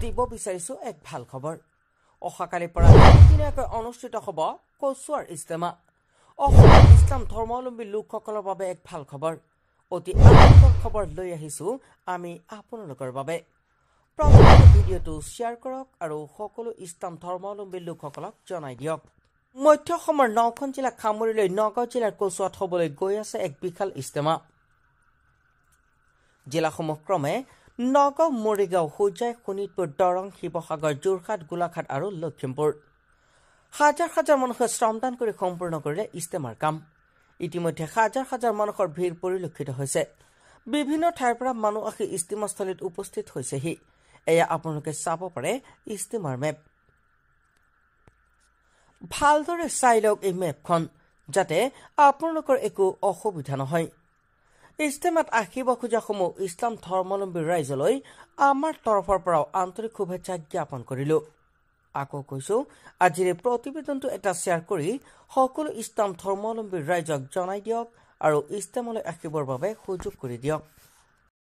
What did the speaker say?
দিব বিচাৰিছো এক ভাল খবৰ অহাকালিৰ পৰা দিনীয়াকৈ অনুষ্ঠিত হ'ব কচুৱাৰ ইজতেমা অসমৰ ইছলাম ধৰ্মাৱলম্বী লোকসকলৰ বাবে এক ভাল খবৰ অতি আনন্দৰ খবৰ লৈ আহিছো আমি আপোনালোকৰ বাবে প্ৰথমে ভিডিঅ'টো শ্বেয়াৰ কৰক আৰু সকলো ইছলাম ধৰ্মাৱলম্বী লোকসকলক জনাই দিয়ক মধ্য অসমৰ 9খন জিলা সামৰি লৈ নগাঁও জিলাৰ কচুৱাত হ'বলৈ গৈ আছে এক বিশাল ইজতেমা জিলাসমূহ ক্ৰমে নগাঁও মৰিগাঁও হোজাই শোণিতপুৰ দৰং শিৱসাগৰ যোৰহাট গোলাঘাট আৰু লখিমপুৰ হাজাৰ হাজাৰ মানুহে শ্ৰমদান কৰি সম্পূৰ্ণ কৰিলে ইজতেমাৰ কাম ইতিমধ্যে হাজাৰ হাজাৰ মানুহৰ ভিৰ পৰিলক্ষিত হৈছে বিভিন্ন ঠাইৰ পৰা মানুহ আহি ইজতেমাস্থলীত উপস্থিত হৈছেহি এয়া আপোনালোকে চাব পাৰে ইজতেমাৰ মেপ ভালদৰে চাই লওক এই মেপখন যাতে আপোনালোকৰ একো অসুবিধা নহয় ইজতেমাত আহিব খোজাসমূহ ইছলাম ধৰ্মাৱলম্বী ৰাইজলৈ আমাৰ তৰফৰ পৰাও আন্তৰিক শুভেচ্ছা জ্ঞাপন কৰিলো আকৌ কৈছো আজিৰ প্ৰতিবেদনটো এটা শ্বেয়াৰ কৰি সকলো ইছলাম ধৰ্মাৱলম্বী ৰাইজক জনাই দিয়ক আৰু ইজতেমালৈ আহিবৰ বাবে সুযোগ কৰি দিয়ক